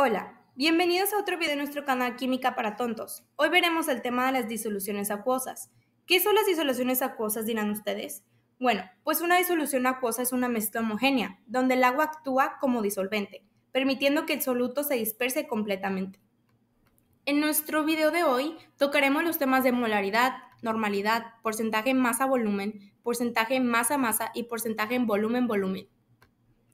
Hola, bienvenidos a otro video de nuestro canal Química para Tontos. Hoy veremos el tema de las disoluciones acuosas. ¿Qué son las disoluciones acuosas, dirán ustedes? Bueno, pues una disolución acuosa es una mezcla homogénea, donde el agua actúa como disolvente, permitiendo que el soluto se disperse completamente. En nuestro video de hoy tocaremos los temas de molaridad, normalidad, porcentaje masa-volumen, porcentaje masa-masa y porcentaje en volumen-volumen.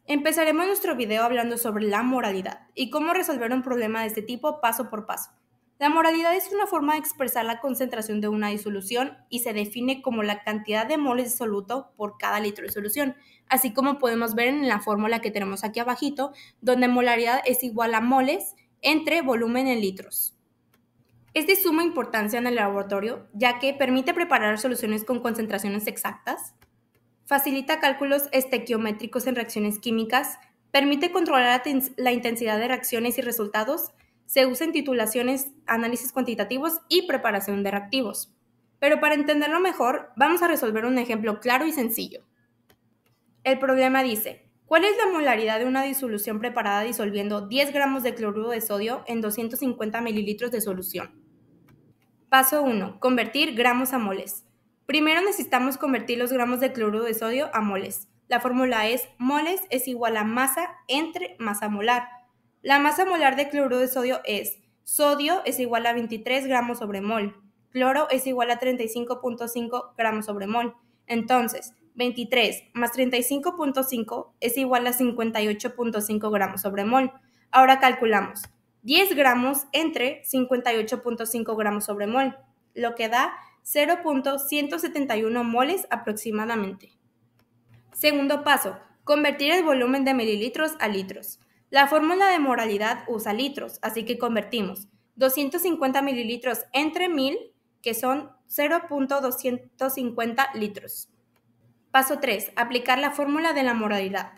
Empezaremos nuestro video hablando sobre la moralidad y cómo resolver un problema de este tipo paso por paso. La moralidad es una forma de expresar la concentración de una disolución y se define como la cantidad de moles de soluto por cada litro de solución, así como podemos ver en la fórmula que tenemos aquí abajito, donde molaridad es igual a moles entre volumen en litros. Es de suma importancia en el laboratorio, ya que permite preparar soluciones con concentraciones exactas, facilita cálculos estequiométricos en reacciones químicas, permite controlar la intensidad de reacciones y resultados, se usa en titulaciones, análisis cuantitativos y preparación de reactivos. Pero para entenderlo mejor, vamos a resolver un ejemplo claro y sencillo. El problema dice, ¿cuál es la molaridad de una disolución preparada disolviendo 10 gramos de cloruro de sodio en 250 mililitros de solución? Paso 1. Convertir gramos a moles. Primero necesitamos convertir los gramos de cloruro de sodio a moles. La fórmula es moles es igual a masa entre masa molar. La masa molar de cloruro de sodio es sodio es igual a 23 gramos sobre mol. Cloro es igual a 35.5 gramos sobre mol. Entonces, 23 más 35.5 es igual a 58.5 gramos sobre mol. Ahora calculamos. 10 gramos entre 58.5 gramos sobre mol, lo que da 0.171 moles aproximadamente. Segundo paso, convertir el volumen de mililitros a litros. La fórmula de moralidad usa litros, así que convertimos 250 mililitros entre 1000, que son 0.250 litros. Paso 3, aplicar la fórmula de la moralidad.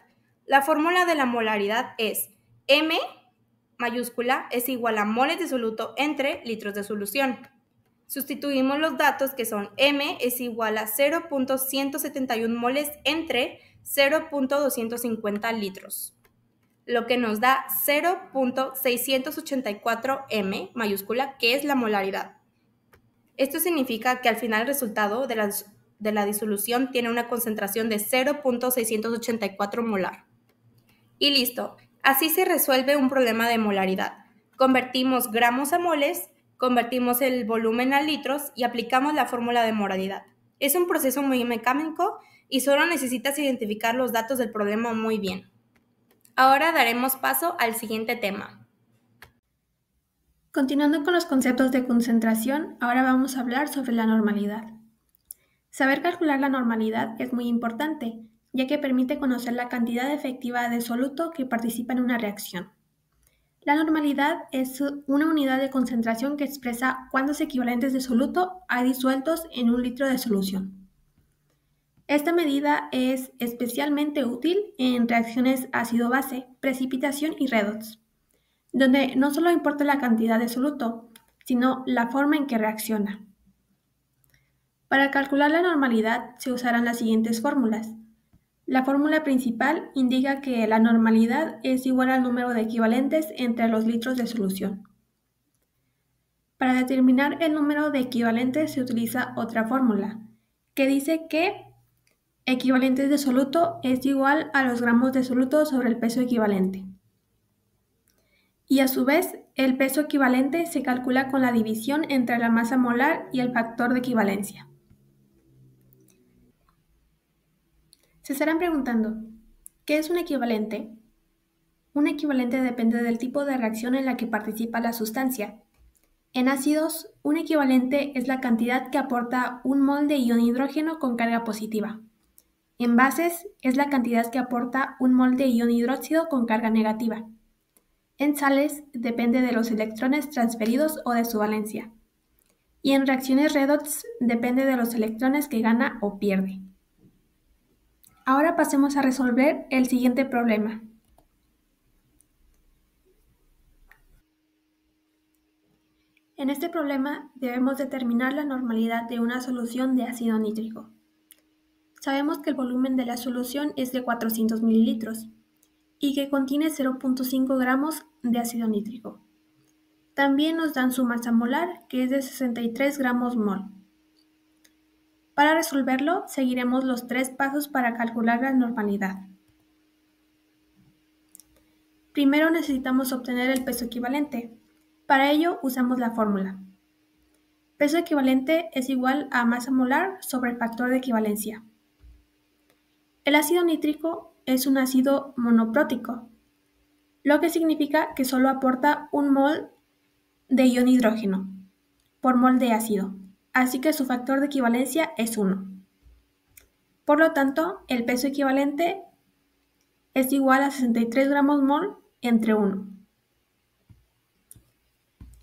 La fórmula de la molaridad es M mayúscula es igual a moles de soluto entre litros de solución. Sustituimos los datos que son M es igual a 0.171 moles entre 0.250 litros, lo que nos da 0.684 M mayúscula, que es la molaridad. Esto significa que al final el resultado de la disolución tiene una concentración de 0.684 molar. Y listo. Así se resuelve un problema de molaridad. Convertimos gramos a moles, convertimos el volumen a litros y aplicamos la fórmula de moralidad. Es un proceso muy mecánico y solo necesitas identificar los datos del problema muy bien. Ahora daremos paso al siguiente tema. Continuando con los conceptos de concentración, ahora vamos a hablar sobre la normalidad. Saber calcular la normalidad es muy importante, ya que permite conocer la cantidad efectiva de soluto que participa en una reacción. La normalidad es una unidad de concentración que expresa cuántos equivalentes de soluto hay disueltos en un litro de solución. Esta medida es especialmente útil en reacciones ácido-base, precipitación y redox, donde no solo importa la cantidad de soluto, sino la forma en que reacciona. Para calcular la normalidad se usarán las siguientes fórmulas. La fórmula principal indica que la normalidad es igual al número de equivalentes entre los litros de solución. Para determinar el número de equivalentes se utiliza otra fórmula, que dice que equivalentes de soluto es igual a los gramos de soluto sobre el peso equivalente. Y a su vez, el peso equivalente se calcula con la división entre la masa molar y el factor de equivalencia. Se estarán preguntando, ¿qué es un equivalente? Un equivalente depende del tipo de reacción en la que participa la sustancia. En ácidos, un equivalente es la cantidad que aporta un mol de ion hidrógeno con carga positiva. En bases, es la cantidad que aporta un mol de ion hidróxido con carga negativa. En sales, depende de los electrones transferidos o de su valencia. Y en reacciones redox, depende de los electrones que gana o pierde. Ahora pasemos a resolver el siguiente problema. En este problema debemos determinar la normalidad de una solución de ácido nítrico. Sabemos que el volumen de la solución es de 400 mililitros y que contiene 0.5 gramos de ácido nítrico. También nos dan su masa molar, que es de 63 gramos mol. Para resolverlo, seguiremos los 3 pasos para calcular la normalidad. Primero necesitamos obtener el peso equivalente. Para ello usamos la fórmula. Peso equivalente es igual a masa molar sobre el factor de equivalencia. El ácido nítrico es un ácido monoprótico, lo que significa que solo aporta 1 mol de ion hidrógeno por mol de ácido, así que su factor de equivalencia es 1. Por lo tanto, el peso equivalente es igual a 63 gramos mol entre 1.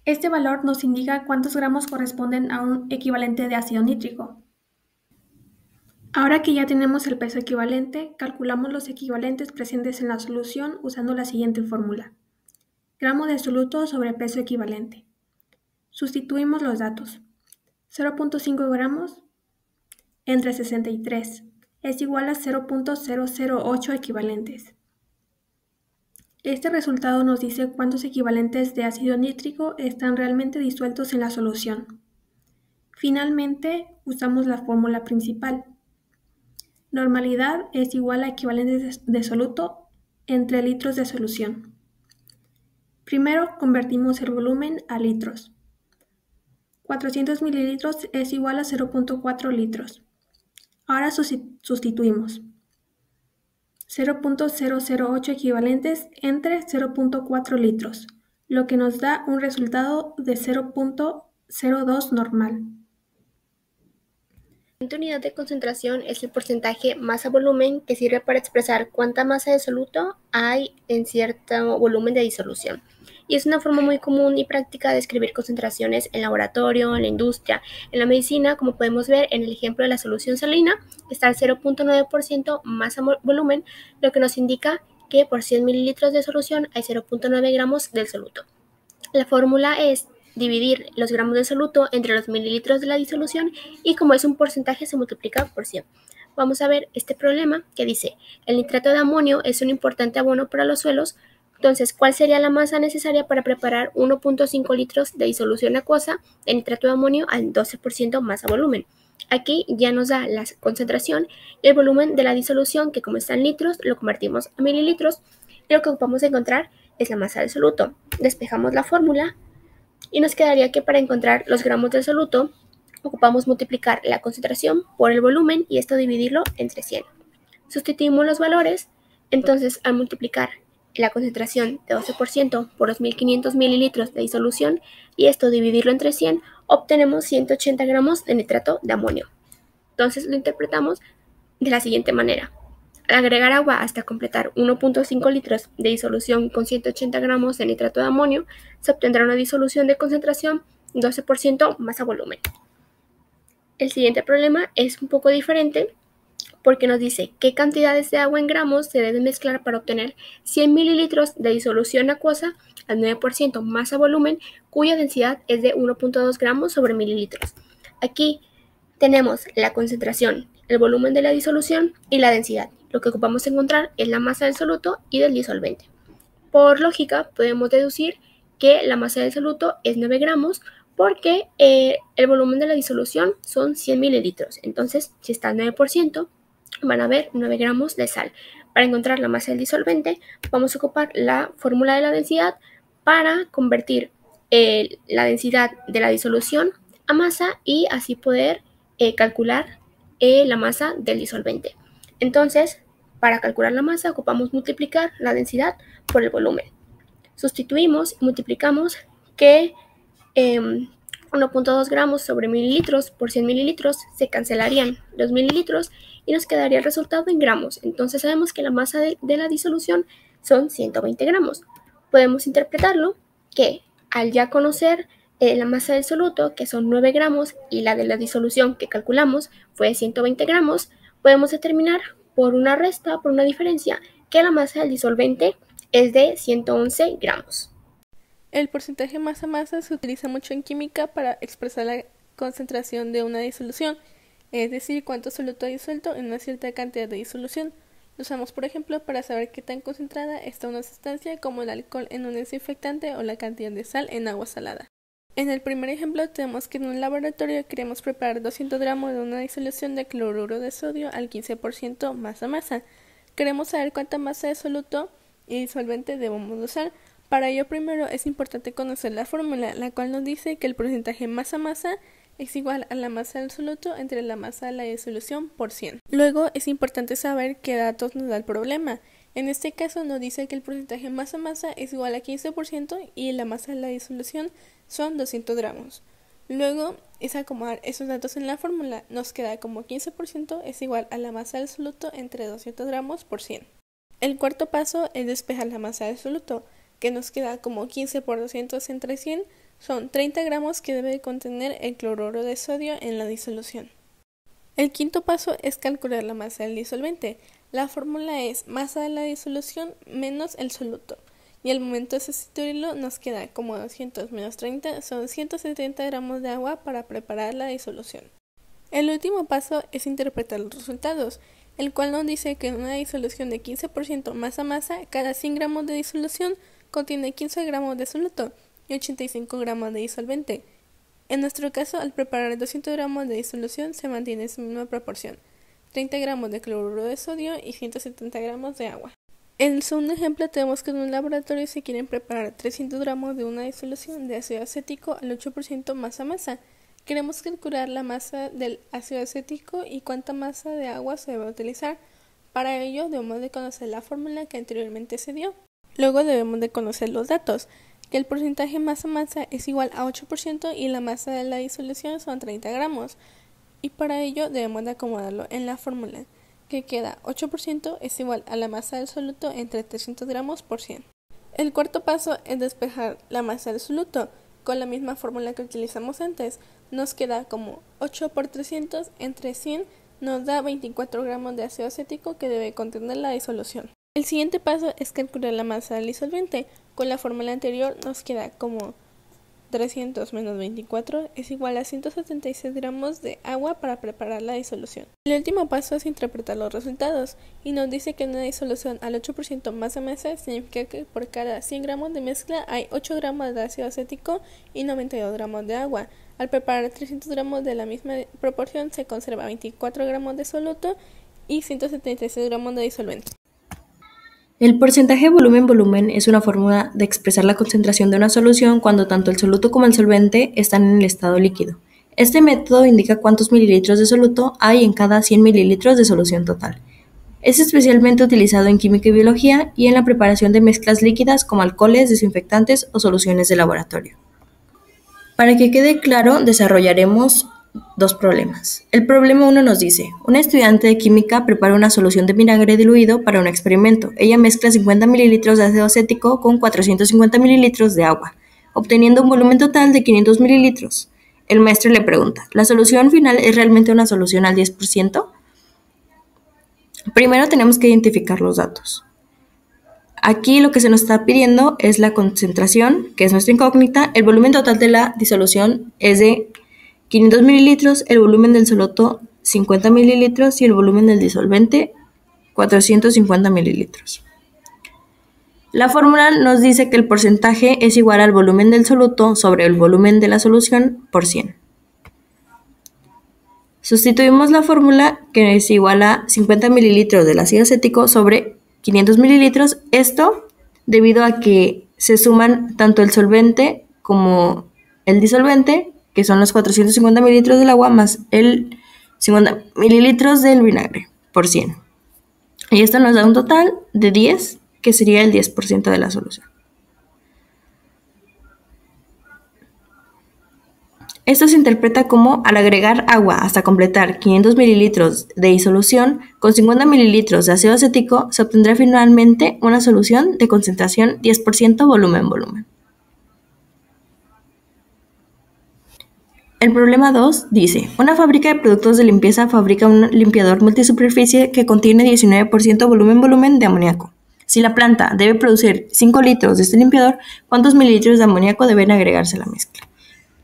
Este valor nos indica cuántos gramos corresponden a un equivalente de ácido nítrico. Ahora que ya tenemos el peso equivalente, calculamos los equivalentes presentes en la solución usando la siguiente fórmula. Gramo de soluto sobre peso equivalente. Sustituimos los datos. 0.5 gramos entre 63 es igual a 0.008 equivalentes. Este resultado nos dice cuántos equivalentes de ácido nítrico están realmente disueltos en la solución. Finalmente, usamos la fórmula principal. Normalidad es igual a equivalentes de soluto entre litros de solución. Primero convertimos el volumen a litros. 400 mililitros es igual a 0.4 litros. Ahora sustituimos 0.008 equivalentes entre 0.4 litros, lo que nos da un resultado de 0.02 normal. La unidad de concentración es el porcentaje masa-volumen que sirve para expresar cuánta masa de soluto hay en cierto volumen de disolución. Y es una forma muy común y práctica de escribir concentraciones en laboratorio, en la industria, en la medicina, como podemos ver en el ejemplo de la solución salina, está al 0.9% masa-volumen, lo que nos indica que por 100 mililitros de solución hay 0.9 gramos del soluto. La fórmula es dividir los gramos de soluto entre los mililitros de la disolución y como es un porcentaje se multiplica por 100. Vamos a ver este problema que dice, el nitrato de amonio es un importante abono para los suelos, entonces, ¿cuál sería la masa necesaria para preparar 1.5 litros de disolución acuosa de nitrato de amonio al 12% masa volumen? Aquí ya nos da la concentración y el volumen de la disolución, que como está en litros, lo convertimos a mililitros, y lo que ocupamos encontrar es la masa del soluto. Despejamos la fórmula y nos quedaría que para encontrar los gramos del soluto ocupamos multiplicar la concentración por el volumen y esto dividirlo entre 100. Sustituimos los valores, entonces al multiplicar la concentración de 12% por los 1500 mililitros de disolución y esto dividirlo entre 100, obtenemos 180 gramos de nitrato de amonio. Entonces lo interpretamos de la siguiente manera. Al agregar agua hasta completar 1.5 litros de disolución con 180 gramos de nitrato de amonio, se obtendrá una disolución de concentración 12% masa volumen. El siguiente problema es un poco diferente porque nos dice qué cantidades de agua en gramos se deben mezclar para obtener 100 mililitros de disolución acuosa al 9% masa volumen, cuya densidad es de 1.2 gramos sobre mililitros. Aquí tenemos la concentración, el volumen de la disolución y la densidad. Lo que ocupamos encontrar es la masa del soluto y del disolvente. Por lógica, podemos deducir que la masa del soluto es 9 gramos porque el volumen de la disolución son 100 mililitros. Entonces, si está al 9%, van a haber 9 gramos de sal. Para encontrar la masa del disolvente, vamos a ocupar la fórmula de la densidad para convertir la densidad de la disolución a masa y así poder calcular la masa del disolvente. Entonces, para calcular la masa ocupamos multiplicar la densidad por el volumen. Sustituimos y multiplicamos que 1.2 gramos sobre mililitros por 100 mililitros se cancelarían los mililitros y nos quedaría el resultado en gramos. Entonces sabemos que la masa de la disolución son 120 gramos. Podemos interpretarlo que al ya conocer la masa del soluto, que son 9 gramos, y la de la disolución que calculamos fue 120 gramos, podemos determinar por una resta, por una diferencia, que la masa del disolvente es de 111 gramos. El porcentaje masa-masa se utiliza mucho en química para expresar la concentración de una disolución, es decir, cuánto soluto hay disuelto en una cierta cantidad de disolución. Lo usamos, por ejemplo, para saber qué tan concentrada está una sustancia como el alcohol en un desinfectante o la cantidad de sal en agua salada. En el primer ejemplo tenemos que en un laboratorio queremos preparar 200 gramos de una disolución de cloruro de sodio al 15% masa-masa. Queremos saber cuánta masa de soluto y disolvente debemos usar. Para ello primero es importante conocer la fórmula, la cual nos dice que el porcentaje masa-masa es igual a la masa del soluto entre la masa de la disolución por 100. Luego es importante saber qué datos nos da el problema. En este caso nos dice que el porcentaje masa-masa es igual a 15% y la masa de la disolución son 200 gramos. Luego es acomodar esos datos en la fórmula. Nos queda como 15% es igual a la masa del soluto entre 200 gramos por 100. El cuarto paso es despejar la masa del soluto, que nos queda como 15 por 200 entre 100, son 30 gramos que debe contener el cloruro de sodio en la disolución. El quinto paso es calcular la masa del disolvente. La fórmula es masa de la disolución menos el soluto. Y al momento de sustituirlo nos queda como 200 menos 30 son 170 gramos de agua para preparar la disolución. El último paso es interpretar los resultados, el cual nos dice que en una disolución de 15% masa-masa, cada 100 gramos de disolución contiene 15 gramos de soluto y 85 gramos de disolvente. En nuestro caso, al preparar 200 gramos de disolución se mantiene esa misma proporción, 30 gramos de cloruro de sodio y 170 gramos de agua. En el segundo ejemplo tenemos que en un laboratorio se quieren preparar 300 gramos de una disolución de ácido acético al 8% masa-masa. Queremos calcular la masa del ácido acético y cuánta masa de agua se debe utilizar. Para ello debemos de conocer la fórmula que anteriormente se dio. Luego debemos de conocer los datos, que el porcentaje masa-masa es igual a 8% y la masa de la disolución son 30 gramos. Y para ello debemos de acomodarlo en la fórmula, que queda 8% es igual a la masa del soluto entre 300 gramos por 100. El cuarto paso es despejar la masa del soluto. Con la misma fórmula que utilizamos antes, nos queda como 8 por 300 entre 100 nos da 24 gramos de ácido acético que debe contener la disolución. El siguiente paso es calcular la masa del disolvente. Con la fórmula anterior nos queda como 300 menos 24 es igual a 176 gramos de agua para preparar la disolución. El último paso es interpretar los resultados y nos dice que en una disolución al 8% masa-masa significa que por cada 100 gramos de mezcla hay 8 gramos de ácido acético y 92 gramos de agua. Al preparar 300 gramos de la misma proporción se conserva 24 gramos de soluto y 176 gramos de disolvente. El porcentaje volumen-volumen es una fórmula de expresar la concentración de una solución cuando tanto el soluto como el solvente están en el estado líquido. Este método indica cuántos mililitros de soluto hay en cada 100 mililitros de solución total. Es especialmente utilizado en química y biología y en la preparación de mezclas líquidas como alcoholes, desinfectantes o soluciones de laboratorio. Para que quede claro, desarrollaremos dos problemas. El problema 1 nos dice, una estudiante de química prepara una solución de vinagre diluido para un experimento. Ella mezcla 50 mililitros de ácido acético con 450 mililitros de agua, obteniendo un volumen total de 500 mililitros. El maestro le pregunta, ¿la solución final es realmente una solución al 10%? Primero tenemos que identificar los datos. Aquí lo que se nos está pidiendo es la concentración, que es nuestra incógnita. El volumen total de la disolución es de 500 mililitros, el volumen del soluto 50 mililitros y el volumen del disolvente 450 mililitros. La fórmula nos dice que el porcentaje es igual al volumen del soluto sobre el volumen de la solución por 100. Sustituimos la fórmula que es igual a 50 mililitros del ácido acético sobre 500 mililitros. Esto debido a que se suman tanto el solvente como el disolvente, que son los 450 mililitros del agua más el 50 mililitros del vinagre por 100. Y esto nos da un total de 10, que sería el 10% de la solución. Esto se interpreta como al agregar agua hasta completar 500 mililitros de disolución con 50 mililitros de ácido acético, se obtendrá finalmente una solución de concentración 10% volumen-volumen. El problema 2 dice, una fábrica de productos de limpieza fabrica un limpiador multisuperficie que contiene 19% volumen-volumen de amoníaco. Si la planta debe producir 5 litros de este limpiador, ¿cuántos mililitros de amoníaco deben agregarse a la mezcla?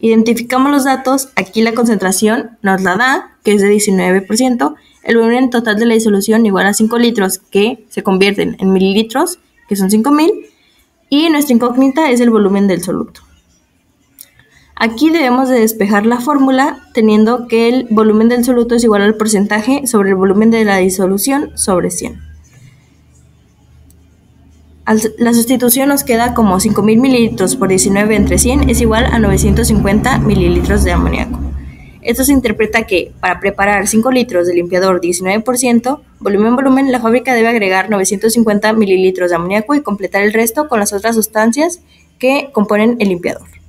Identificamos los datos, aquí la concentración nos la da, que es de 19%, el volumen total de la disolución igual a 5 litros, que se convierten en mililitros, que son 5000, y nuestra incógnita es el volumen del soluto. Aquí debemos de despejar la fórmula teniendo que el volumen del soluto es igual al porcentaje sobre el volumen de la disolución sobre 100. La sustitución nos queda como 5000 mililitros por 19 entre 100 es igual a 950 mililitros de amoníaco. Esto se interpreta que para preparar 5 litros de limpiador 19%, volumen, la fábrica debe agregar 950 mililitros de amoníaco y completar el resto con las otras sustancias que componen el limpiador.